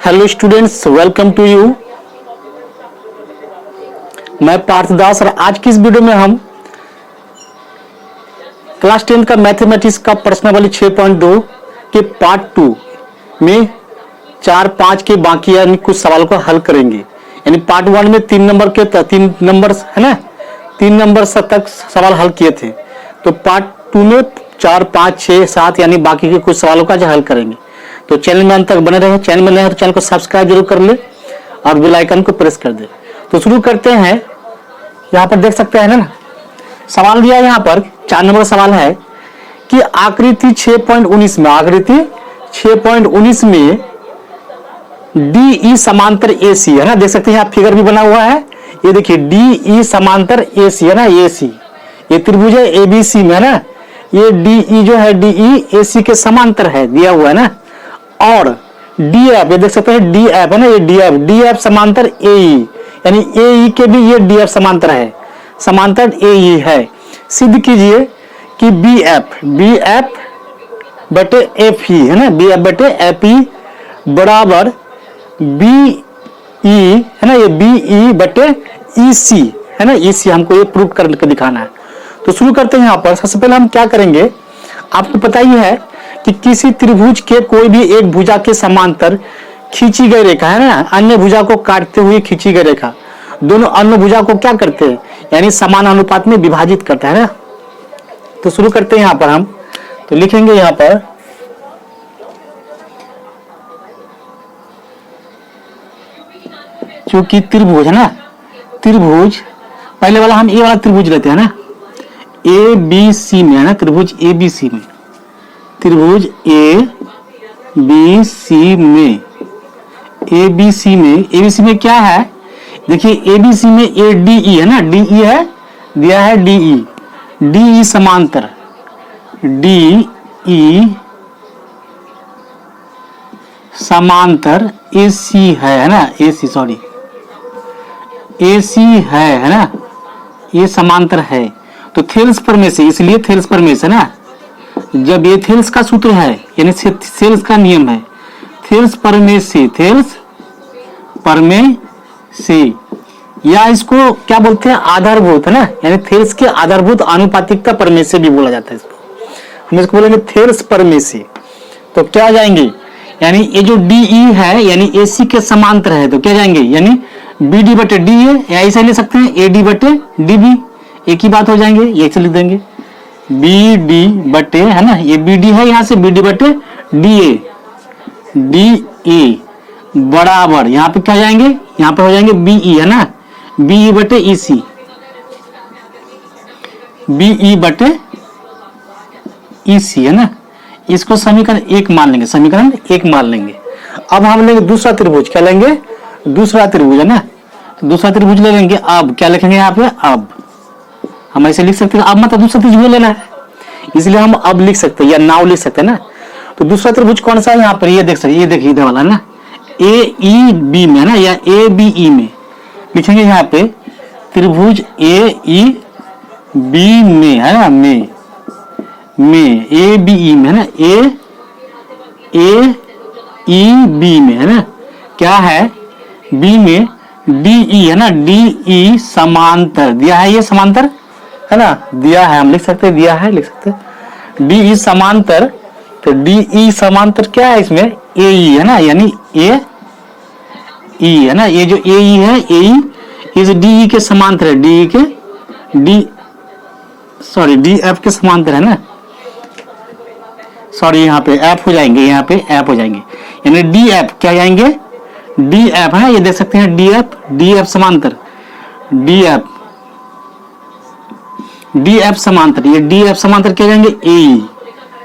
Hello students, welcome to you. मैं पार्थ दास और आज की इस वीडियो में हम क्लास 10 का मैथमेटिक्स का प्रश्नावली 6.2 के पार्ट 2 में 4-5 के बाकी यानी कुछ सवालों को हल करेंगे। यानी पार्ट 1 में 3 नंबर है ना, 3 नंबर तक सवाल हल किए थे। तो पार्ट 2 में 4, 5, 6, 7 यानी बाकी के कुछ सवालों का हल करेंगे। तो चैनल में अंत तक बने रहे। चैनल में नए हैं तो चैनल को सब्सक्राइब जरूर कर ले और बेल आइकन को प्रेस कर दे। तो शुरू करते हैं। यहाँ पर देख सकते हैं ना, सवाल दिया है यहाँ पर 4 नंबर सवाल है कि आकृति 6.19 में, आकृति 6.19 में DE समांतर AC है ना, देख सकते हैं यहाँ फिगर भी बना हुआ है। ये देखिए DE समांतर AC है ना, AC ये त्रिभुज है ABC में है ना। ये DE जो है DE AC के समांतर है, दिया हुआ है ना। और DF ये देख सकते हैं DF है ना, ये DF समांतर AE यानी AE के भी ये DF समांतर है, समांतर AE है। सिद्ध कीजिए कि BF बटे FE है ना, BF बटे FE बराबर BE है ना, ये BE बटे EC है ना, EC हमको ये प्रूव करके दिखाना है। तो शुरू करते हैं। यहाँ पर सबसे पहले हम क्या करेंगे, आपको पता ही है कि किसी त्रिभुज के कोई भी एक भुजा के समांतर खींची गई रेखा है ना, अन्य भुजा को काटते हुए खींची गई रेखा दोनों अन्य भुजा को क्या करते हैं, यानी समान अनुपात में विभाजित करता है ना। तो शुरू करते हैं। यहाँ पर हम तो लिखेंगे यहाँ पर क्योंकि त्रिभुज है ना, त्रिभुज पहले वाला हम ए वाला त्रिभुज लेते हैं ना, ABC में है ना, त्रिभुज ABC में, त्रिभुज ABC में क्या है, देखिए ABC में ADE है ना, DE है, दिया है DE समांतर DE समांतर AC है ना, AC है ना, ये समांतर है। तो थेल्स प्रमेय से, इसलिए थेल्स प्रमेय से ना, जब ये थेल्स का सूत्र है यानी थेल्स का नियम है, थेल्स प्रमेय से या इसको क्या बोलते हैं, आधारभूत है ना, यानी थेल्स के आधारभूत आनुपातिकता प्रमेय से भी बोला जाता है इसको। हम इसको बोलेंगे थेल्स प्रमेय से। तो क्या आ जाएंगे, यानी ये जो DE है यानी AC के समांतर है, तो क्या जाएंगे, यानी BD बटे DA या ऐसे ले सकते हैं AD बटे DB, एक ही बात हो जाएंगे, ये लिख देंगे BD बटे है ना, ये BD है, यहाँ से BD बटे DA बराबर यहाँ पे क्या जाएंगे, यहाँ पे हो जाएंगे BE है ना, BE बटे EC, BE बटे EC है ना। इसको समीकरण 1 मान लेंगे, समीकरण 1 मान लेंगे। अब हम लेंगे दूसरा त्रिभुज, क्या लेंगे, दूसरा त्रिभुज है ना, तो दूसरा त्रिभुज ले लेंगे। अब क्या लिखेंगे यहाँ पे, अब हम ऐसे लिख सकते हैं, अब मतलब दूसरा त्रिभुज लेना है, इसलिए हम अब लिख सकते हैं या नाउ लिख सकते हैं ना। तो दूसरा त्रिभुज कौन सा है यहाँ पर, ये देख सकते, ये देखिए इधर वाला है ना, AEB में है ना, या ABE में लिखेंगे। यहाँ पे त्रिभुज AEB में है ना, में ABE में है ना, AEB में है ना, क्या है B में DE है ना, DE समांतर दिया है, ये समांतर है ना, दिया है, हम लिख सकते हैं, दिया है लिख सकते हैं DE समांतर। तो DE समांतर क्या है इसमें, AE है ना, यानी AE है ना, ये जो AE है, AE इस DE के समांतर है, DF के समांतर है ना, सॉरी यहाँ पे F हो जाएंगे, यहाँ पे F हो जाएंगे, यानी DF क्या जाएंगे, DF है ना, ये देख सकते हैं DF समांतर, DF समांतर, ये DF समांतर क्या जाएंगे, AE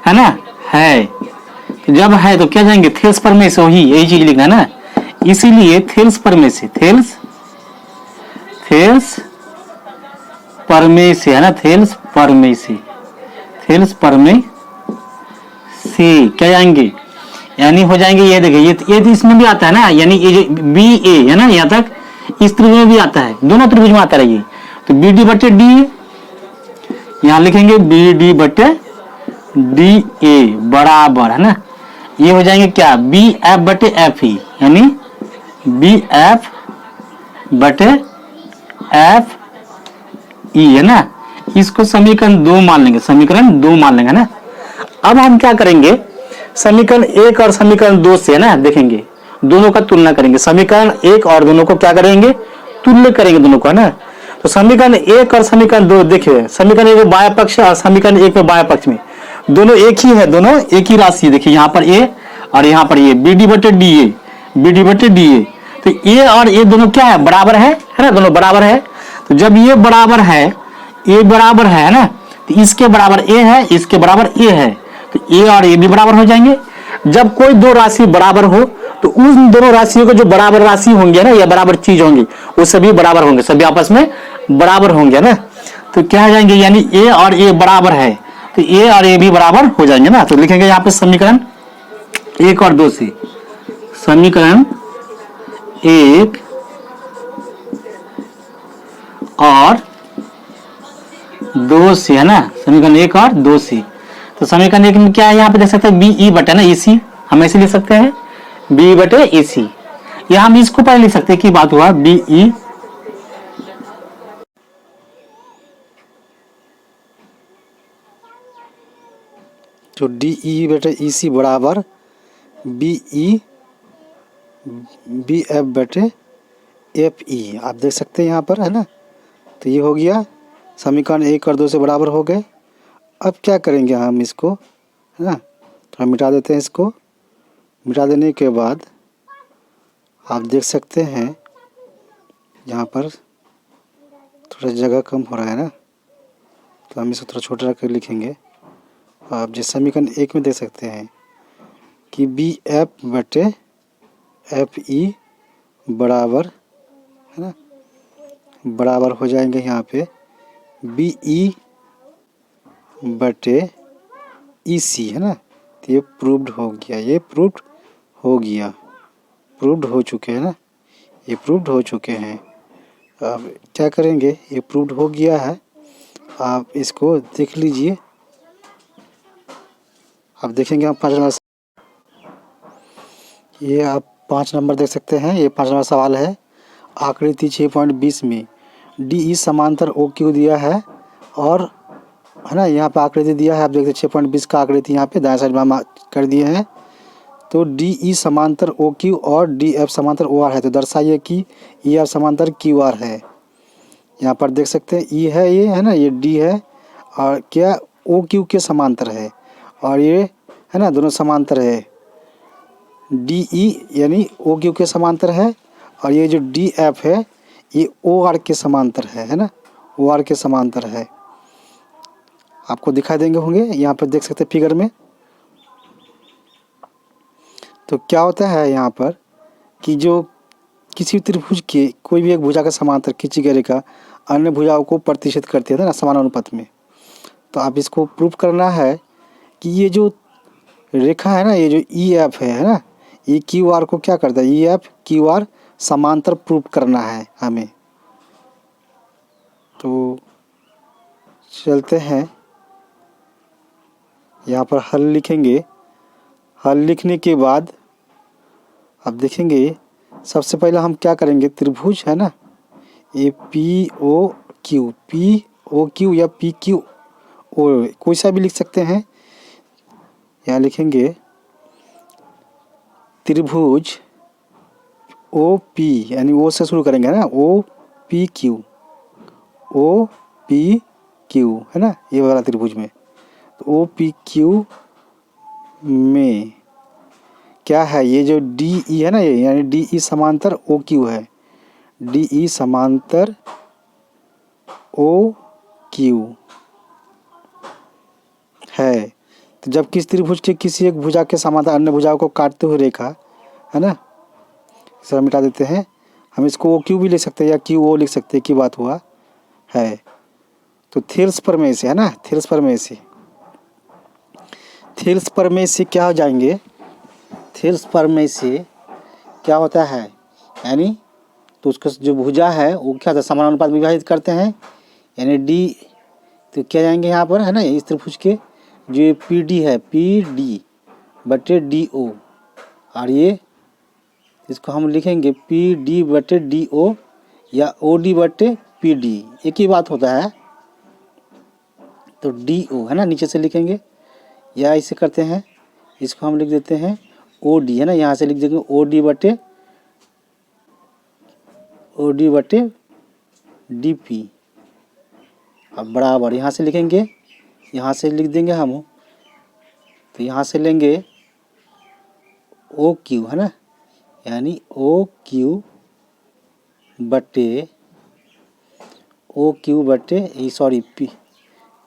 है ना, है। तो जब है तो क्या जाएंगे, थेल्स प्रमेय से, वही यही चीज लिखना है ना, इसीलिए थेल्स प्रमेय से, थेल्स प्रमेय से है ना, थेल्स प्रमेय से क्या जाएंगे, यानी हो जाएंगे, ये देखिए ये तो इसमें भी आता है ना, यानी ये जो BA है ना, यहाँ तक इस त्रिभुज में भी आता है, दोनों त्रिभुज में आता है ये। तो BD बटे DA यहाँ लिखेंगे, BD बटे DA बराबर है ना, ये हो जाएंगे क्या, बी एफ बटे एफ ई, यानी बी एफ बटे एफ ई, है ना। इसको समीकरण 2 मान लेंगे, समीकरण 2 मान लेंगे ना। अब हम क्या करेंगे, समीकरण 1 और समीकरण 2 से, है ना, देखेंगे, दोनों का तुलना करेंगे। समीकरण 1 और दोनों को क्या करेंगे, तुल्य करेंगे दोनों को, है ना। तो समीकरण 1 और समीकरण 2 देखिए, समीकरण 1 में बाया पक्ष और समीकरण 1 में बाया पक्ष में दोनों एक ही है, दोनों एक ही राशि। देखिए यहाँ पर ए और यहाँ पर ए, बी डी बटे डी ए, बी डी बटे डी ए। तो ए और ए दोनों क्या है, बराबर है ना, दोनों बराबर है। तो जब ये बराबर है, ए बराबर है ना, तो इसके बराबर ए है, इसके बराबर ए है, तो ए और ए भी बराबर हो जाएंगे। जब कोई दो राशि बराबर हो तो उन दोनों राशियों को जो बराबर राशि होंगे ना, या बराबर चीज होंगी, वो सभी बराबर होंगे, सभी आपस में बराबर होंगे ना। तो क्या हो जाएंगे, यानी ए और ए बराबर है, तो ए और ए भी बराबर हो जाएंगे ना। तो लिखेंगे यहाँ पे समीकरण 1 और 2 से, समीकरण 1 और 2 से, है ना, समीकरण 1 और 2 से। तो समीकरण 1 में क्या है, यहाँ पे देख सकते हैं बी ई बटे ना ई सी, हम ऐसे लिख सकते हैं बी बटे ई सी, या हम इसको पहले लिख सकते हैं कि बात हुआ बी ई, तो डी ई बटे ई सी बराबर बी ई बी एफ बटे एफ ई, आप देख सकते हैं यहाँ पर, है ना। तो ये हो गया, समीकरण 1 और 2 से बराबर हो गए। अब क्या करेंगे हम इसको, है ना, थोड़ा मिटा देते हैं इसको। मिटा देने के बाद आप देख सकते हैं यहाँ पर थोड़ा जगह कम हो रहा है ना, तो हम इसको थोड़ा छोटा रख कर लिखेंगे। आप जिस समीकरण 1 में देख सकते हैं कि बी एफ बटे एफ ई बराबर, है ना, बराबर हो जाएंगे यहाँ पे बी ई बटे ई सी, है ना। तो ये प्रूव्ड हो गया, ये प्रूव्ड हो गया, प्रूव्ड हो चुके हैं ना, ये प्रूव्ड हो चुके हैं। अब क्या करेंगे, ये प्रूव्ड हो गया है, आप इसको देख लीजिए। अब देखेंगे आप 5 नंबर, ये आप 5 नंबर देख सकते हैं, ये 5 नंबर सवाल है। आकृति 6.20 में डी ई समांतर ओ क्यू दिया है, और है ना, यहाँ पे आकृति दिया है, आप देखते हैं 6.20 का आकृति यहाँ पे दाएं साइड में हम कर दिए हैं। तो डी ई समांतर ओ क्यू और डी एफ समांतर ओ आर है, तो दर्शाइए कि ई एफ समांतर क्यू आर है। यहाँ पर देख सकते हैं ई है, ये है ना, ये डी है, और क्या ओ क्यू के समांतर है, और ये है ना, दोनों समांतर है। डी ई यानी ओ क्यू के समांतर है, और ये जो डी एफ है ये ओ आर के समांतर है ना, ओ आर के समांतर है। आपको दिखाई देंगे होंगे, यहाँ पर देख सकते हैं फिगर में। तो क्या होता है यहाँ पर कि जो किसी त्रिभुज के कोई भी एक भुजा का समांतर खींची गई रेखा अन्य भुजाओं को प्रतिच्छेद करती है ना, समानुपात में। तो आप इसको प्रूव करना है कि ये जो रेखा है ना, ये जो ई एफ है ना, ये क्यू आर को क्या करता है, ई एफ क्यू आर समांतर प्रूव करना है हमें। तो चलते हैं, यहाँ पर हल लिखेंगे। हल लिखने के बाद अब देखेंगे, सबसे पहले हम क्या करेंगे, त्रिभुज है ना, ये पी ओ क्यू या पी क्यू ओ, कोई सा भी लिख सकते हैं। यहाँ लिखेंगे त्रिभुज ओ पी, यानी ओ से शुरू करेंगे ना, ओ पी क्यू है ना, ये वाला त्रिभुज में। तो ओ पी क्यू में क्या है, ये जो डी ई है ना, ये यानी डी ई समांतर ओ क्यू है, डी ई समांतर ओ क्यू है। तो जब किस त्रिभुज के किसी एक भुजा के समांतर अन्य भुजाओं को काटते हुए रेखा, है ना, इसे मिटा देते हैं। हम इसको ओ क्यू भी लिख सकते हैं या क्यू ओ लिख सकते हैं, की बात हुआ है। तो थेल्स प्रमेय से, है ना, थेल्स प्रमेय से, थेल्स प्रमेय से क्या हो जाएंगे, थेल्स प्रमेय से क्या होता है, यानी तो उसका जो भुजा है वो क्या होता है, समानुपात में विभाजित करते हैं, यानी डी, तो क्या जाएंगे यहाँ पर, है ना, इस त्रिभुज के जो पी डी है, पी डी बटे डी ओ, और ये इसको हम लिखेंगे पी डी बटे डी ओ या ओ डी बटे पी डी, एक ही बात होता है। तो डी ओ है ना, नीचे से लिखेंगे, या इसे करते हैं, इसको हम लिख देते हैं ओ डी है ना, यहाँ से लिख देंगे ओ डी बटे डी पी। अब बराबर यहाँ से लिखेंगे, यहाँ से लिख देंगे हम, तो यहाँ से लेंगे ओ क्यू है ना, यानी ओ क्यू बटे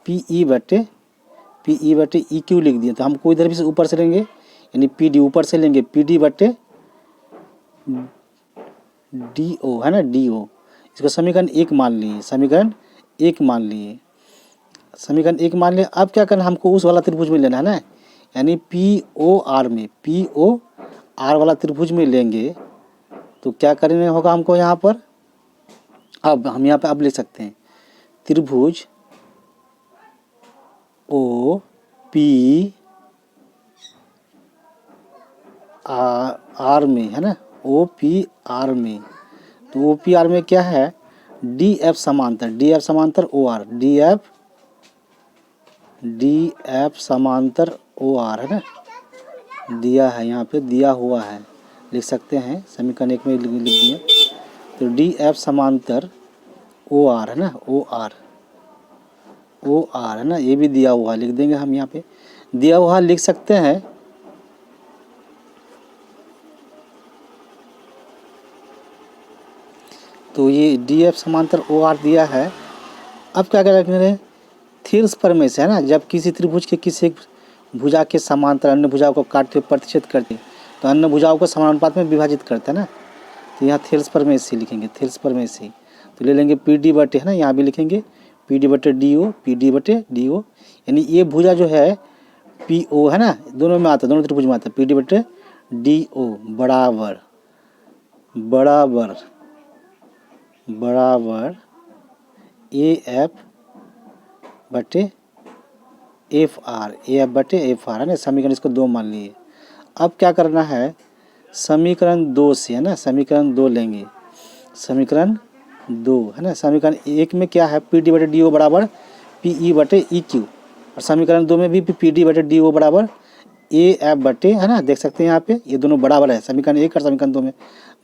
पी ई बटे ई क्यू लिख दिए। तो हमको इधर भी से ऊपर से लेंगे, यानी पी डी ऊपर से लेंगे, पी डी बटे डी ओ है ना, डी ओ। इसको समीकरण 1 मान लिए, समीकरण 1 मान लिए। अब क्या करना, हमको उस वाला त्रिभुज में लेना है ना, यानी पी ओ आर वाला त्रिभुज में लेंगे। तो क्या करना होगा हमको यहाँ पर, अब हम यहाँ पे अब लिख सकते हैं त्रिभुज ओ पी आर में है ना, ओ पी आर में। तो ओ पी आर में क्या है, डी एफ समांतर ओ आर, डी एफ समांतर ओ आर है ना, दिया है यहाँ पे, दिया हुआ है, लिख सकते हैं, समीकरण 1 में लिख दिए। तो डी एफ समांतर ओ आर है ना, ओ आर है ना, ये भी दिया हुआ लिख देंगे हम, यहाँ पे दिया हुआ लिख सकते हैं। तो ये डी एफ समांतर ओ आर दिया है। अब क्या करेंगे, थील्स प्रमेय से है ना, जब किसी त्रिभुज के किसी एक भुजा के समांतर अन्य भुजाओं को काटते प्रतिच्छेद करते, तो अन्य भुजाओं को समानुपात में विभाजित करते हैं ना। तो यहाँ थील्स प्रमेय से लिखेंगे, थील्स प्रमेय से। तो ले लेंगे पी डी बटे है ना, यहाँ भी लिखेंगे पी डी बटे डी ओ, यानी ये भुजा जो है पी ओ है ना, दोनों में आता है, दोनों त्रिभुज में आता है, पी डी बटे डी ओ बराबर ए एफ बटे एफ आर है ना। समीकरण इसको 2 मान लिए। अब क्या करना है, समीकरण 2 से है ना, समीकरण 2 लेंगे, समीकरण 2 है ना। समीकरण 1 में क्या है, पी डी बटे डी ओ बराबर पी ई बटे ई क्यू, और समीकरण 2 में भी पी डी बटे डी ओ बराबर ए एफ बटे है ना, देख सकते हैं यहाँ पे ये दोनों बराबर है, समीकरण 1 और समीकरण 2 में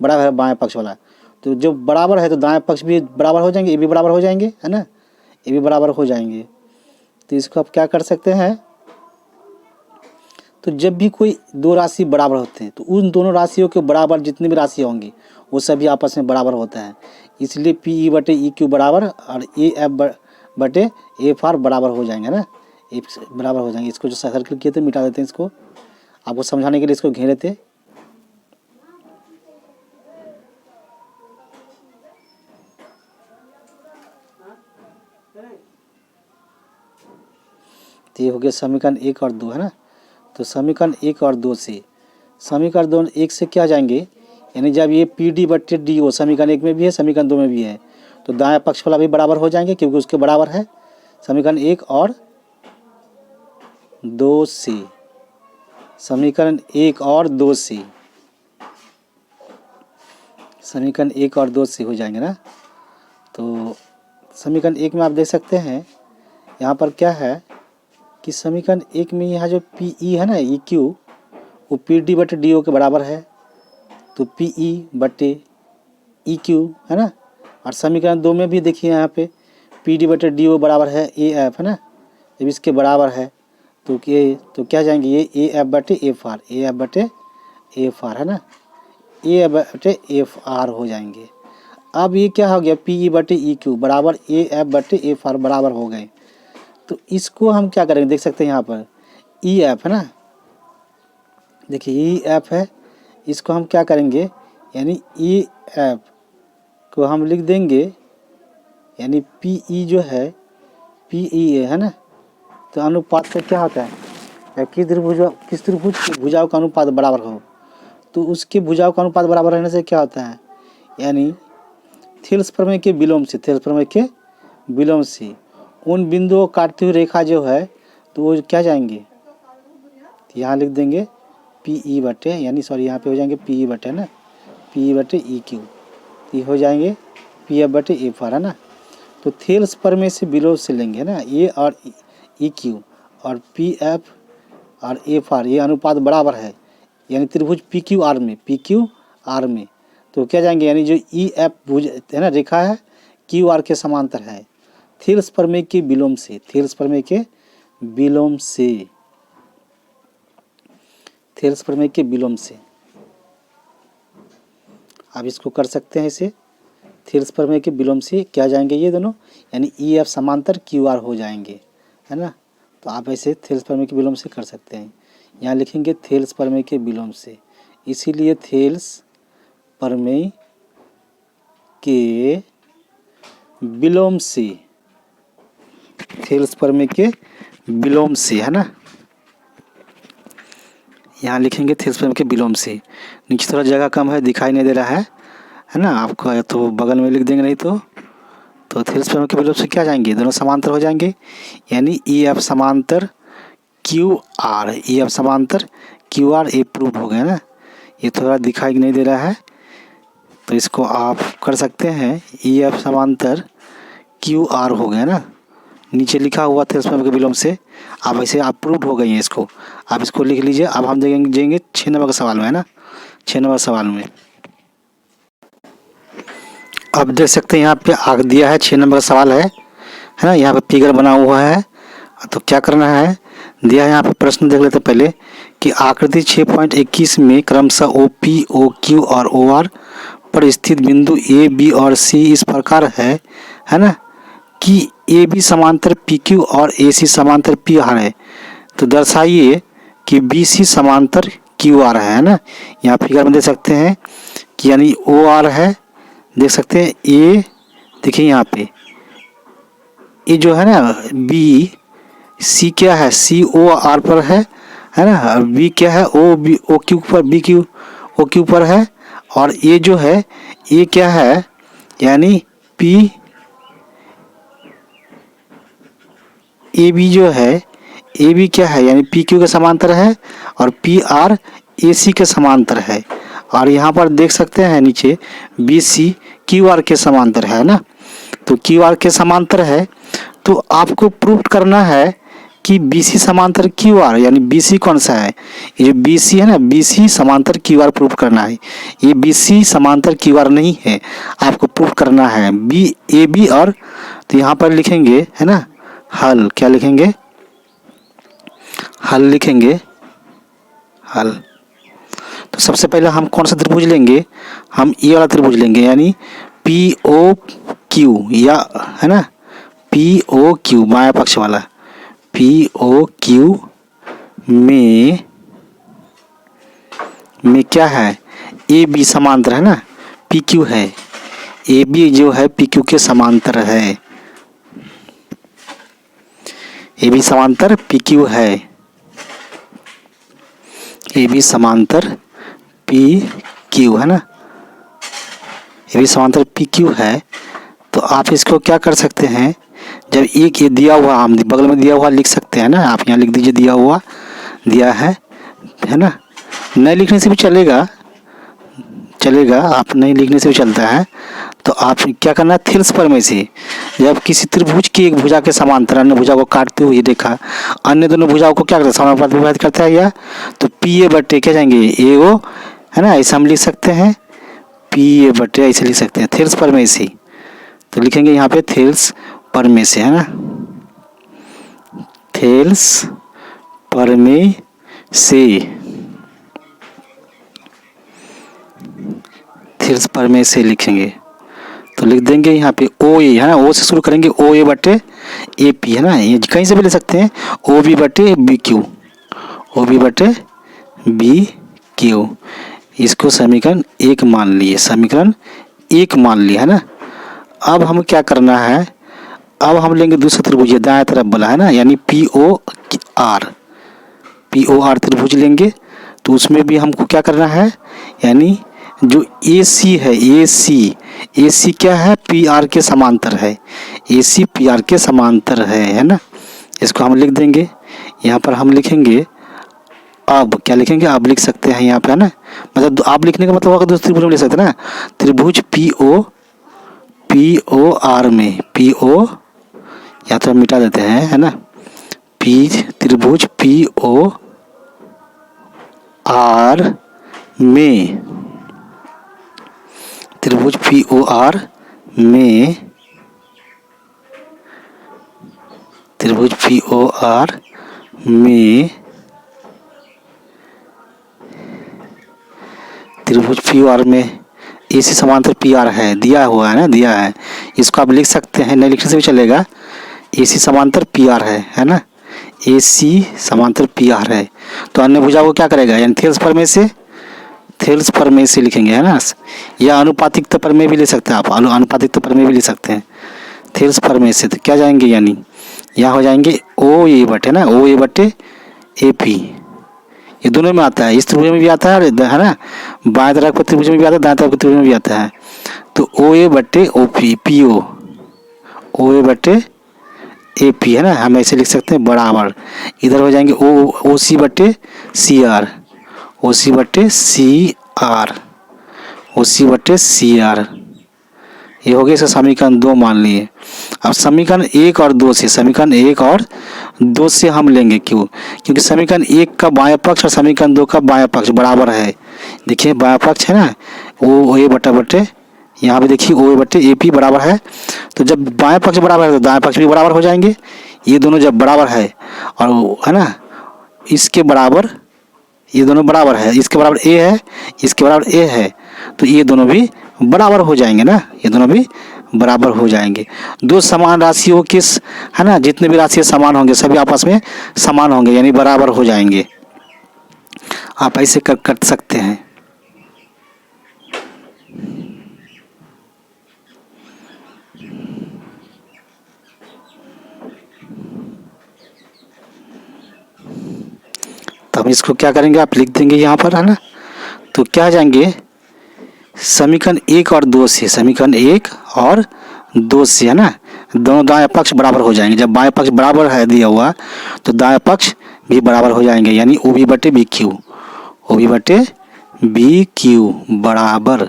बराबर है बाएं पक्ष वाला। तो जो बराबर है तो दाएं पक्ष भी बराबर हो जाएंगे, ये भी बराबर हो जाएंगे है ना, ये भी बराबर हो जाएंगे। तो इसको आप क्या कर सकते हैं, तो जब भी कोई दो राशि बराबर होते हैं तो उन दोनों राशियों के बराबर जितनी भी राशि होंगी वो सभी आपस में बराबर होता है, इसलिए पी ई बटे ई क्यू बराबर और ए एफ बटे एफ आर बराबर हो जाएंगे ना, बराबर हो जाएंगे। इसको जो सर्कल किए थे मिटा देते हैं, इसको आपको समझाने के लिए इसको घेरे थे। तो ये हो गया समीकरण 1 और 2 है ना। तो समीकरण 1 और 2 से, समीकरण 1 से क्या जाएंगे, यानी जब ये पी डी बटे डी ओ समीकरण 1 में भी है, समीकरण 2 में भी है, तो दाएं पक्ष वाला भी बराबर हो जाएंगे क्योंकि उसके बराबर है। समीकरण 1 और 2 से, समीकरण 1 और 2 से, समीकरण 1 और 2 से हो जाएंगे ना। तो समीकरण 1 में आप देख सकते हैं यहाँ पर क्या है कि समीकरण 1 में यहाँ जो पी ई है ना, ई क्यू, वो पी डी बटे डी ओ के बराबर है, तो पी ई बटे ई क्यू है ना। और समीकरण 2 में भी देखिए यहाँ पे पी डी बटे डी ओ बराबर है ए एफ है ना, जब इसके बराबर है तो क्या जाएंगे, ये ए एफ बटे एफ आर, ए एफ बटे एफ आर है ना, ए एफ बटे एफ आर हो जाएंगे। अब ये क्या हो गया, पी ई बटे ई क्यू बराबर ए एफ बटे एफ आर बराबर हो गए। तो इसको हम क्या करेंगे, देख सकते हैं यहाँ पर ई एफ है ना, देखिए ई एफ है, इसको हम क्या करेंगे, यानी ई एफ को हम लिख देंगे, यानी पी ई जो है पी ई है ना। तो अनुपात का क्या होता है, किस त्रिभुज की भुजाओं का अनुपात बराबर हो, तो उसके भुजाओं का अनुपात बराबर रहने से क्या होता है, यानी थेल्स प्रमेय के विलोम से उन बिंदुओं काटती हुई रेखा जो है तो वो क्या जाएंगे, यहाँ लिख देंगे पी ई बटे यानी सॉरी यहाँ पे हो जाएंगे पी ई बटे ना, पी ई बटे ई क्यू, ये हो जाएंगे पी एफ बटे एफ आर है ना। तो थेल्स प्रमेय से बिलोव से लेंगे ना, ए और ई क्यू और पी एफ और एफ आर ये अनुपात बराबर है, यानी त्रिभुज पी क्यू आर में, पी क्यू आर में तो क्या जाएंगे, यानी जो ई एफ भुज है ना रेखा है क्यू आर के समांतर है। थेल्स प्रमेय के विलोम से, थेल्स प्रमेय के विलोम से, थेल्स प्रमेय के विलोम से आप इसको कर सकते हैं इसे। थेल्स प्रमेय के विलोम से क्या जाएंगे ये दोनों, यानी ई एफ समांतर क्यू आर हो जाएंगे है ना। तो आप ऐसे थेल्स प्रमेय के विलोम से कर सकते हैं। यहाँ लिखेंगे थेल्स प्रमेय के विलोम से, इसीलिए थेल्स प्रमेय के विलोम से, थेल्स प्रमेय के विलोम से है ना। यहाँ लिखेंगे थेल्स प्रमेय के विलोम से। नीचे थोड़ा जगह कम है, दिखाई नहीं दे रहा है ना आपको, तो बगल में लिख देंगे नहीं तो थेल्स प्रमेय के विलोम से क्या जाएंगे, दोनों समांतर हो जाएंगे, यानी ई एफ समांतर क्यू आर, ई एफ समांतर क्यू आर ये प्रूव हो गया ना। ये थोड़ा दिखाई नहीं दे रहा है तो इसको आप कर सकते हैं, ई एफ समांतर क्यू आर हो गया ना, नीचे लिखा हुआ थेल्स प्रमेय के विलोम से। अब ऐसे आप प्रूव हो गई हैं इसको, आप इसको लिख लीजिए। अब हम देंगे 6 नंबर के सवाल में है ना, 6 नंबर सवाल में अब देख सकते हैं यहाँ पे आग दिया है, 6 नंबर का सवाल है ना। यहाँ पे फिगर बना हुआ है तो क्या करना है, दिया है यहाँ पे प्रश्न देख लेते पहले कि आकृति 6.21 में क्रमशः ओ पी, ओ क्यू और ओ आर पर स्थित बिंदु ए बी और सी इस प्रकार है ना कि ए बी समांतर पी क्यू और ए सी समांतर पी आर है। तो दर्शाइए कि बी सी समांतर क्यू आर है ना। यहाँ फिगर में देख सकते हैं कि यानी ओ आर है, देख सकते हैं ए, देखिए यहाँ पे ये जो है ना बी, सी क्या है, सी ओ आर पर है ना, बी क्या है ओ बी, ओ क्यू पर, बी क्यू ओ क्यू पर है, और ये जो है ये क्या है, यानी पी ए बी जो है, ए बी क्या है, यानी पी क्यू के समांतर है और पी आर ए सी के समांतर है। और यहाँ पर देख सकते हैं नीचे बी सी क्यू आर के समांतर है ना। तो क्यू आर के समांतर है तो आपको प्रूफ करना है कि बी सी समांतर क्यू आर, यानी बी सी कौन सा है, ये जो बी सी है ना, बी सी समांतर क्यू आर प्रूफ करना है। ये बी सी समांतर क्यू आर नहीं है, आपको प्रूफ करना है बी ए बी। और तो यहाँ पर लिखेंगे है ना हल, क्या लिखेंगे, हल लिखेंगे, हल। तो सबसे पहले हम कौन सा त्रिभुज लेंगे, हम ये वाला त्रिभुज लेंगे, यानी पी ओ क्यू, या है ना पी ओ क्यू बाएं पक्ष वाला, पी ओ क्यू में क्या है, ए बी समांतर है ना, पी क्यू है, ए बी जो है पी क्यू के समांतर है, ए बी समांतर पी क्यू है, ए बी समांतर पी क्यू है ना, ए बी समांतर पी क्यू है। तो आप इसको क्या कर सकते हैं, जब एक ये दिया हुआ, हम बगल में दिया हुआ लिख सकते हैं ना, आप यहाँ लिख दीजिए दिया हुआ, दिया है ना, नहीं लिखने से भी चलेगा, आप नहीं लिखने से भी चलता है। तो आप क्या करना है, थेल्स प्रमेय से जब किसी त्रिभुज की एक भुजा के समांतर अन्य भुजा को काटते हुए देखा, अन्य दोनों भुजाओं को क्या करता है, समानुपात विभाजित करता है, या तो पी ए बटे क्या जाएंगे ए ओ है ना, ऐसा हम लिख सकते हैं, पी ए बटे ऐसे लिख सकते हैं थेल्स प्रमेय से। तो लिखेंगे यहाँ पे थेल्स प्रमेय से है ना, थेल्स प्रमेय से, थेल्स प्रमेय से लिखेंगे। तो लिख देंगे यहाँ पे ओ ए है ना, ओ से शुरू करेंगे, ओ ए बटे ए पी है ना, ये कहीं से भी ले सकते हैं, ओ बी बटे बी क्यू, ओ बी बटे बी क्यू। इसको समीकरण 1 मान लिए, समीकरण 1 मान लिया है ना। अब हम क्या करना है, अब हम लेंगे दूसरा त्रिभुज दाएं तरफ वाला है ना, यानी पी ओ आर त्रिभुज लेंगे। तो उसमें भी हमको क्या करना है, यानी जो ए सी है, ए सी क्या है, पी आर के समांतर है, ए सी पी आर के समांतर है ना। इसको हम लिख देंगे, यहाँ पर हम लिखेंगे अब क्या लिखेंगे, अब लिख सकते हैं यहाँ पे, है ना। मतलब आप लिखने का मतलब होगा दोस्त त्रिभुज में लिख सकते हैं ना। त्रिभुज पी ओ आर में, पी ओ या तो हम मिटा देते हैं, है ना। त्रिभुज पी ओ आर में, त्रिभुज पी ओ आर में, त्रिभुज पी ओ आर में, त्रिभुज पी ओ आर में AC समांतर पी आर है, दिया हुआ है ना, दिया है। इसको आप लिख सकते हैं, नहीं लिखने से भी चलेगा। AC समांतर पी आर है ना। AC समांतर पी आर है तो अन्य भुजा को क्या करेगा, यानी थेल्स प्रमेय से लिखेंगे, है ना। या अनुपातिक प्रमेय भी ले सकते हैं आप, अनुपातिक प्रमेय भी ले सकते हैं। थेल्स प्रमेय से तो क्या जाएंगे, यानी यहाँ हो जाएंगे OA बटे ना, OA बटे AP, ये दोनों में आता है। इस त्रिभुज में भी आता है ना, बाएं तरफ के त्रिभुज में भी आता है, दाएं तरफ के त्रिभुज में भी आता है। तो OA बटे OP, PO, OA बटे AP, है ना। हम ऐसे लिख सकते हैं बराबर। इधर हो जाएंगे OC बटे CR, OC बटे CR, OC बटे CR। ये हो गया इसका समीकरण 2 मान लिए। अब समीकरण 1 और 2 से, समीकरण 1 और 2 से हम लेंगे, क्यों, क्योंकि समीकरण 1 का बायां पक्ष और समीकरण 2 का बायां पक्ष बराबर है। देखिए बायां पक्ष है ना, OA बटे यहाँ पे देखिए OA बटे AP बराबर है। तो जब बायां पक्ष बराबर है तो दायां पक्ष भी बराबर हो जाएंगे। ये दोनों जब बराबर है और है ना, इसके बराबर, ये दोनों बराबर है, इसके बराबर A है, इसके बराबर A है, तो ये दोनों भी बराबर हो जाएंगे ना, ये दोनों भी बराबर हो जाएंगे। दो समान राशियों के, है ना, जितने भी राशियाँ समान होंगे सभी आपस में समान होंगे, यानी बराबर हो जाएंगे। आप ऐसे कर सकते हैं। तो हम इसको क्या करेंगे, आप लिख देंगे यहाँ पर, है ना। तो क्या आ जाएंगे, समीकरण 1 और 2 से, समीकरण 1 और 2 से, है ना, दोनों दाएं पक्ष बराबर हो जाएंगे। जब बाएं पक्ष बराबर है दिया हुआ तो दाएं पक्ष भी बराबर हो जाएंगे, यानी OB बटे BQ, OB बटे BQ बराबर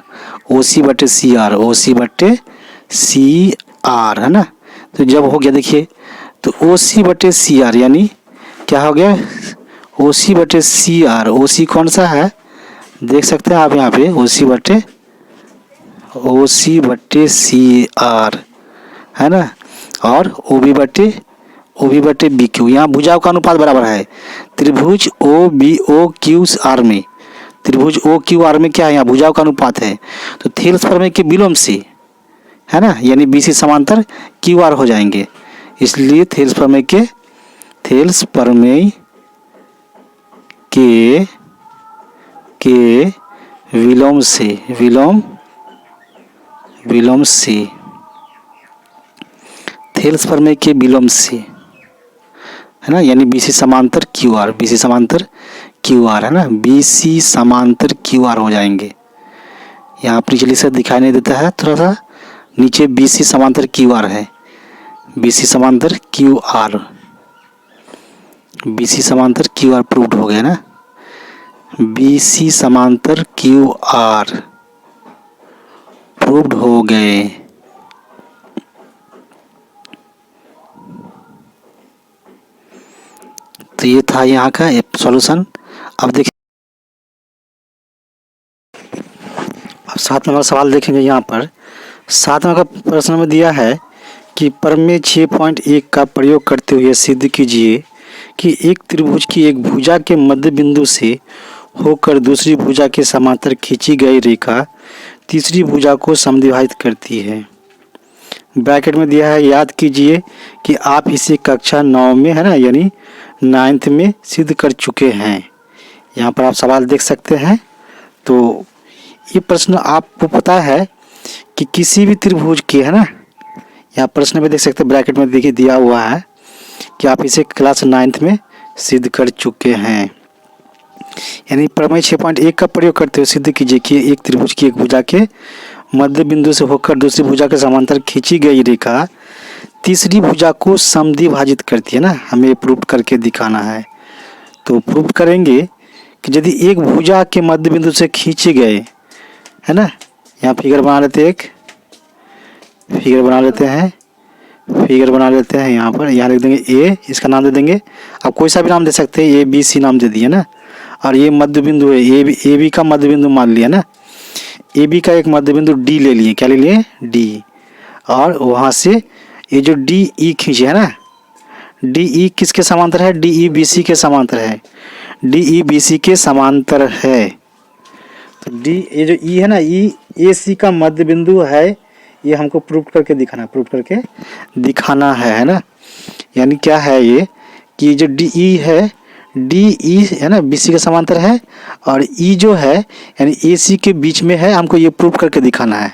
OC बटे CR, OC बटे CR, है ना। तो जब हो गया देखिए, तो OC बटे CR यानी क्या हो गया, OC बटे CR, OC कौन सा है देख सकते हैं आप यहाँ पे, OC बटे CR, है ना, और OB बटे BQ। यहाँ भुजाओं का अनुपात बराबर है। त्रिभुज OBOQR में, त्रिभुज OQR में क्या है, यहाँ भुजाओं का अनुपात है। तो थेल्स प्रमेय के विलोम से, है ना, यानी BC समांतर QR हो जाएंगे। इसलिए थेल्स प्रमेय के विलोम से, थेल्स प्रमेय के विलोम से, है ना, यानी BC समांतर QR, BC समांतर QR, है ना, BC समांतर QR हो जाएंगे। यहाँ पिछली से दिखाई नहीं देता है, थोड़ा सा नीचे BC समांतर QR है, BC समांतर QR, BC समांतर QR प्रूव्ड हो गया ना, BC समांतर QR प्रूव्ड हो गए। तो ये था यहाँ का सॉल्यूशन। अब देखिए, अब 7 नंबर सवाल देखेंगे। यहाँ पर 7 नंबर का प्रश्न में दिया है कि प्रमेय 6.1 का प्रयोग करते हुए सिद्ध कीजिए कि एक त्रिभुज की एक भुजा के मध्य बिंदु से होकर दूसरी भुजा के समांतर खींची गई रेखा तीसरी भुजा को समद्विभाजित करती है। ब्रैकेट में दिया है, याद कीजिए कि आप इसे कक्षा 9 में, है ना, यानी 9th में सिद्ध कर चुके हैं। यहाँ पर आप सवाल देख सकते हैं। तो ये प्रश्न आपको पता है कि किसी भी त्रिभुज के, है ना, यहाँ प्रश्न में देख सकते हैं, ब्रैकेट में देखिए दिया हुआ है कि आप इसे क्लास 9th में सिद्ध कर चुके हैं। यानी प्रमेय 6.1 का प्रयोग करते हुए सिद्ध कीजिए कि एक त्रिभुज की एक भुजा के मध्य बिंदु से होकर दूसरी भुजा के समांतर खींची गई रेखा तीसरी भुजा को समद्विभाजित करती है ना। हमें प्रूव करके दिखाना है। तो प्रूव करेंगे कि यदि एक भुजा के मध्य बिंदु से खींचे गए, है ना, यहाँ फिगर बना लेते हैं, एक फिगर बना लेते हैं, फिगर बना लेते हैं। यहाँ पर यहाँ लिख देंगे ए, इसका नाम दे देंगे, आप कोई सा भी नाम दे सकते हैं, ए बी सी नाम दे दिए ना। और ये मध्य बिंदु है, ए बी का मध्य बिंदु मान लिया ना। ए बी का एक मध्य बिंदु डी ले लिए, क्या ले लिए, डी। और वहाँ से ये जो डी ई खींचे है ना, डी ई किसके समांतर है, डी ई बी सी के समांतर है, डी ई बी सी के समांतर है। तो डी, ये जो ई है ना, ई ए सी का मध्य बिंदु है, ये हमको प्रूव करके दिखाना, प्रूव करके दिखाना है ना। यानी क्या है ये कि जो डी ई है, डी ई है ना बी सी के समांतर है, और ई जो है यानी ए सी के बीच में है, हमको ये प्रूव करके दिखाना है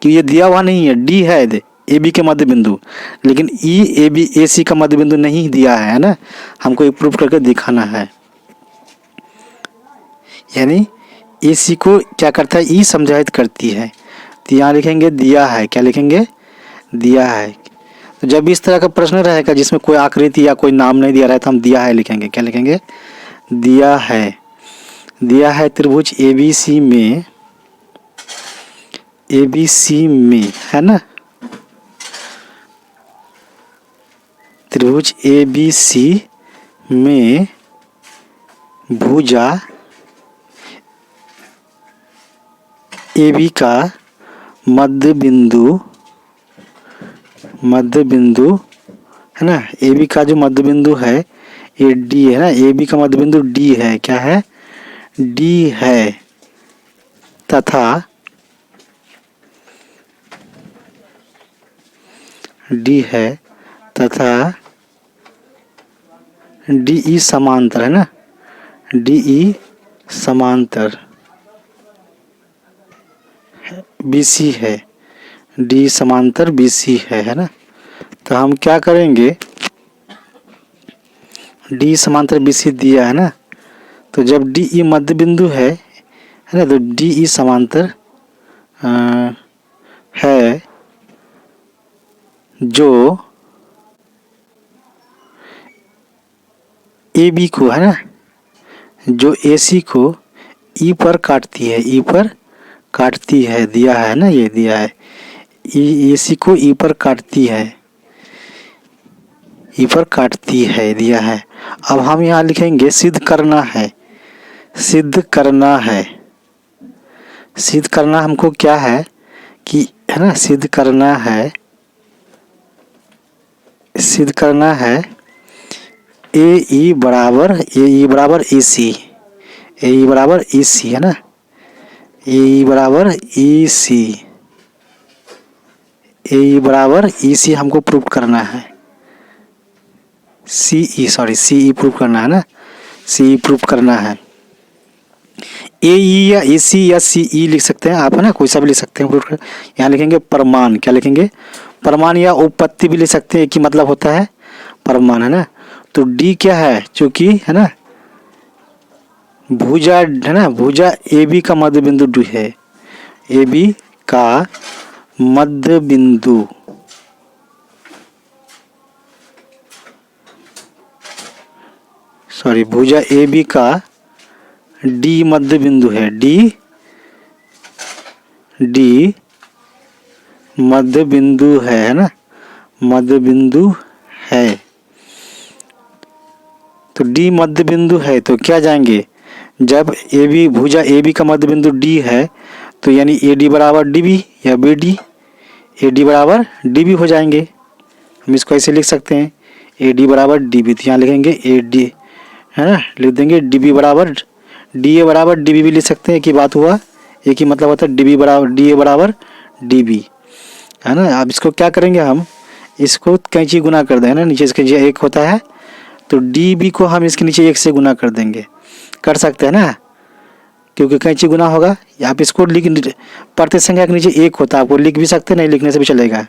कि ये दिया हुआ नहीं है, डी है ए बी के मध्य बिंदु, लेकिन ई ए बी ए सी का मध्य बिंदु नहीं दिया है ना, हमको ये प्रूव करके दिखाना है। यानी ए सी को क्या करता है, ई समझाइत करती है। तो यहाँ लिखेंगे दिया है, क्या लिखेंगे, दिया है। तो जब भी इस तरह का प्रश्न रहेगा जिसमें कोई आकृति या कोई नाम नहीं दिया रहा है, तो हम दिया है लिखेंगे, क्या लिखेंगे, दिया है। दिया है त्रिभुज ए बी सी में, ए बी सी में, है ना, त्रिभुज ए बी सी में भुजा ए बी का मध्य बिंदु है ना, ए बी का जो मध्य बिंदु है ये डी है ना, ए बी का मध्य बिंदु डी है, क्या है, डी है, तथा डी है तथा डी ई समांतर है ना, डी ई समांतर बी सी है, डी समांतर बी सी है ना। तो हम क्या करेंगे, डी समांतर बी सी दिया है ना, तो जब डी ई मध्य बिंदु है ना, तो डी ई समांतर है जो ए बी को, है ना, जो ए सी को ई पर काटती है, ई पर काटती है, दिया है ना, ये दिया है, ए सी को ई पर काटती है, ई पर काटती है, दिया है। अब हम यहाँ लिखेंगे सिद्ध करना है, सिद्ध करना है। सिद्ध करना हमको क्या है कि, है ना, सिद्ध करना है, सिद्ध करना है ए ई बराबर ए सी, ए ई बराबर ई सी, है ना, ए ई बराबर ई सी, ए ई बराबर ई सी हमको प्रूव करना है, सी ई प्रूव करना है ना, सी ई प्रूव करना है। ए ई या ए सी या सी ई लिख सकते हैं आप, है ना, कोई सा भी लिख सकते हैं प्रूव कर। यहाँ लिखेंगे प्रमाण, क्या लिखेंगे, प्रमाण, या उपपत्ति भी लिख सकते हैं, एक ही मतलब होता है प्रमाण, है ना। तो डी क्या है, चूंकि है ना भुजा, है ना, भुजा ए बी का मध्य बिंदु डी है, ए बी का मध्य बिंदु, भुजा ए बी का डी मध्य बिंदु है, डी मध्य बिंदु है ना, मध्य बिंदु है। तो डी मध्य बिंदु है तो क्या जाएंगे, जब ए बी, भुजा ए बी का मध्य बिंदु डी है, तो यानी ए डी बराबर डी बी या बी डी, ए डी बराबर डी बी हो जाएंगे। हम इसको ऐसे लिख सकते हैं, ए डी बराबर डी बी, तो यहाँ लिखेंगे ए डी, है ना, लिख देंगे डी बी बराबर डी ए बराबर डी बी भी लिख सकते हैं, एक ही बात हुआ, एक ही मतलब होता है, डी बी बराबर डी ए बराबर डी बी, है ना। अब इसको क्या करेंगे, हम इसको कैंची गुना कर दें ना, नीचे इसके जो एक होता है, तो डी बी को हम इसके नीचे एक से गुना कर देंगे, कर सकते हैं ना, क्योंकि कैंची गुना होगा। आप इसको लिख, प्रत्येक संख्या के नीचे एक होता है, आपको लिख भी सकते हैं, नहीं लिखने से भी चलेगा।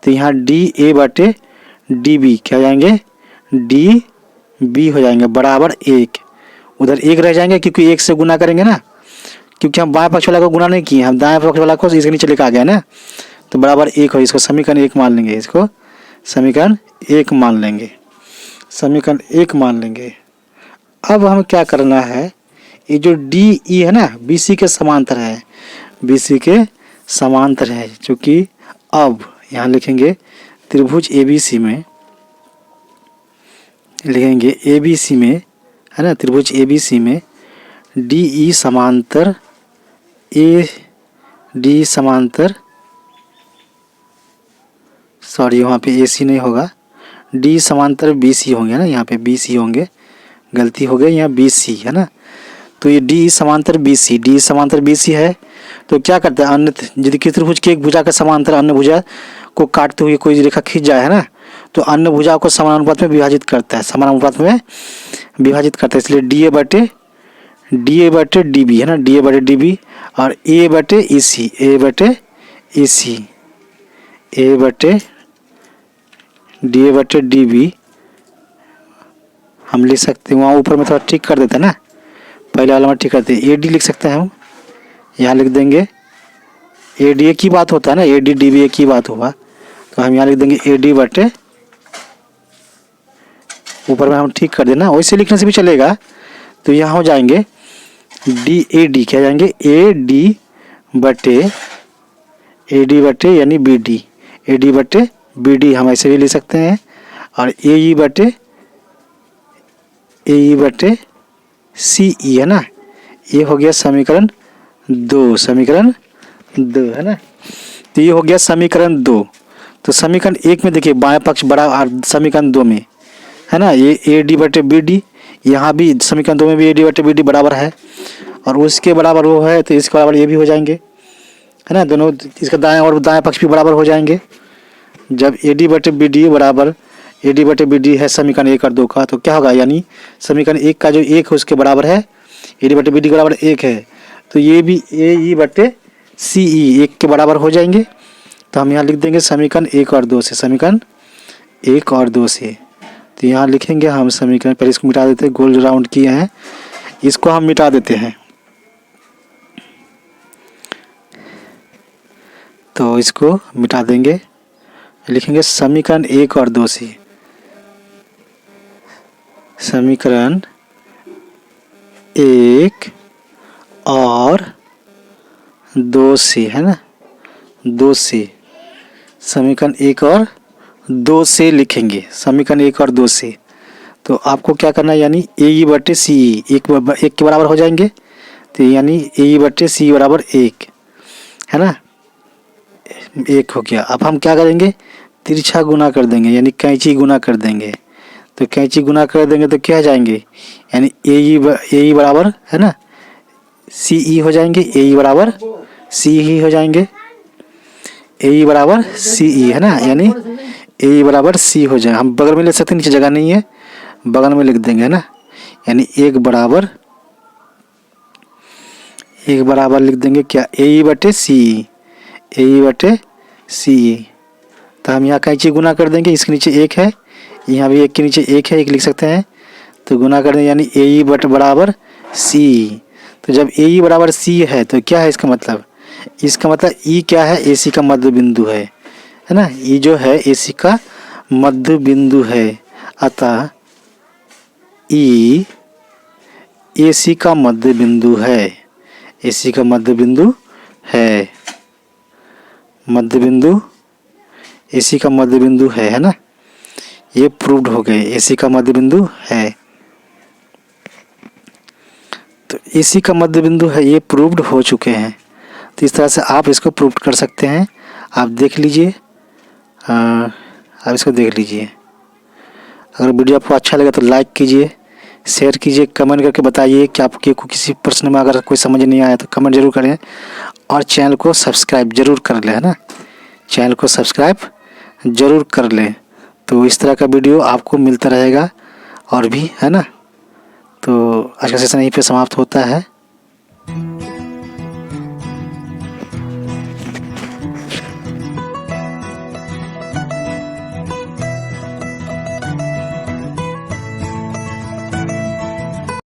तो यहाँ डी ए बटे डी बी क्या हो जाएंगे, डी बी हो जाएंगे बराबर एक, उधर एक रह जाएंगे क्योंकि एक से गुना करेंगे ना, क्योंकि हम बाएं पक्ष वाला को गुना नहीं किए, हम दाएं पक्ष वाला को इसके नीचे लेकर आ गए ना, तो बराबर एक हो, इसको समीकरण एक मान लेंगे, इसको समीकरण एक मान लेंगे, समीकरण एक मान लेंगे। अब हमें क्या करना है ये जो डी ई है ना बी सी के समांतर है, बी सी के समांतर है। क्योंकि अब यहाँ लिखेंगे त्रिभुज ए बी सी में, लिखेंगे ए बी सी में है ना, त्रिभुज ए बी सी में डी ई समांतर ए डी समांतर, सॉरी वहाँ पे ए सी नहीं होगा, डी समांतर बी सी होंगे ना, यहाँ पे बी सी होंगे, गलती हो गई, यहाँ बी सी है ना। तो ये डी समांतर बी सी, डी समांतर बी सी है। तो क्या करते हैं, अन्य यदि किसी त्रिभुज की एक भुजा का समांतर अन्य भुजा को काटते हुए कोई रेखा खींच जाए है ना, तो अन्य भुजा को समानुपात में विभाजित करता है, समानुपात में विभाजित करता है। इसलिए डी ए बटे डी बी है ना, डी ए बटे डी बी और ए बटे ई सी, ए बटे ई सी, ए बटे डी ए बटे डी बी हम लिख सकते हैं। वहाँ ऊपर में थोड़ा ठीक कर देते हैं ना, पहले वाला में ठीक करते हैं, ए डी लिख सकते हैं हम, यहाँ लिख देंगे ए डी, एक ही बात होता है ना, ए डी डी बी एक ही बात हुआ, तो हम यहाँ लिख देंगे ए डी बटे, ऊपर में हम ठीक कर देना, वैसे लिखने से भी चलेगा। तो यहाँ हो जाएंगे डी ए डी, क्या जाएंगे ए डी बटे यानी बी डी, ए डी बटे बी डी हम ऐसे भी ले सकते हैं, और ए ई बटे सी ई है ना। ये हो गया समीकरण 2, समीकरण 2 है ना। तो ये हो गया समीकरण 2। तो समीकरण 1 में देखिए बाएं पक्ष बड़ा, और समीकरण 2 में है ना ये ए डी बटे बी डी, यहाँ भी समीकरण 2 में भी ए डी बटे बी डी बराबर है, और उसके बराबर वो है, तो इसके बराबर ये भी हो जाएंगे है ना, दोनों इसका दाएं और दाएं पक्ष भी बराबर हो जाएंगे। जब ए डी बटे बी डी बराबर ए डी बटे बी डी है समीकरण 1 और 2 का, तो क्या होगा, यानी समीकरण 1 का जो 1 है उसके बराबर है, ए डी बटे बी डी के बराबर 1 है, तो ये भी ए ई बटे सी ई 1 के बराबर हो जाएंगे। तो हम यहाँ लिख देंगे समीकरण 1 और 2 से, समीकरण 1 और 2 से। तो यहाँ लिखेंगे हम समीकरण, पहले इसको मिटा देते हैं, गोल राउंड किए हैं, इसको हम मिटा देते हैं। तो इसको मिटा देंगे, लिखेंगे समीकरण 1 और 2 से, समीकरण 1 और 2 से है ना, 2 से, समीकरण 1 और 2 से लिखेंगे, समीकरण 1 और 2 से। तो आपको क्या करना है, यानी ए ई बटे सी ई 1 के बराबर हो जाएंगे, तो यानी ए ई बटे सी बराबर 1 है ना, 1 हो गया। अब हम क्या करेंगे, तिरछा गुना कर देंगे, यानी कैंची गुना कर देंगे। तो कैंची गुना कर देंगे तो क्या जाएंगे, यानी ए ई बराबर है ना सी ई हो जाएंगे, ए ई बराबर सी ई हो जाएंगे, ए ई बराबर सी ई है ना, यानी ए ई बराबर सी हो जाए। हम बगल में लिख सकते हैं, नीचे जगह नहीं है, बगल में लिख देंगे है ना, यानी 1 बराबर लिख देंगे क्या, ए ई बटे सी ई, ए ई बटे सी ई। तो हम यहाँ कैंची गुना कर देंगे, इसके नीचे 1 है, यहाँ भी 1 के नीचे 1 है, 1 लिख सकते हैं, तो गुना कर देंगे, यानी ए ई बटे बराबर सी ई। तो जब ए ई बराबर सी है तो क्या है इसका मतलब, ई क्या है, ए सी का मध्य बिंदु है ना, ई जो है ए सी का मध्य बिंदु है, अतः ई ए सी का मध्य बिंदु है, ए सी का मध्य बिंदु है, मध्य बिंदु ए सी का मध्य बिंदु है ना, ये प्रूव्ड हो गए, ए सी का मध्य बिंदु है। तो ए सी का मध्य बिंदु है, ये प्रूव्ड हो चुके हैं। तो इस तरह से आप इसको प्रूव कर सकते हैं। आप देख लीजिए, आप इसको देख लीजिए। अगर वीडियो आपको अच्छा लगे तो लाइक कीजिए, शेयर कीजिए, कमेंट करके बताइए कि आपके को किसी प्रश्न में अगर कोई समझ नहीं आया तो कमेंट जरूर करें, और चैनल को सब्सक्राइब जरूर कर लें है ना, चैनल को सब्सक्राइब जरूर कर लें। तो इस तरह का वीडियो आपको मिलता रहेगा और भी है ना। तो आज का सेशन यहीं पे समाप्त होता है।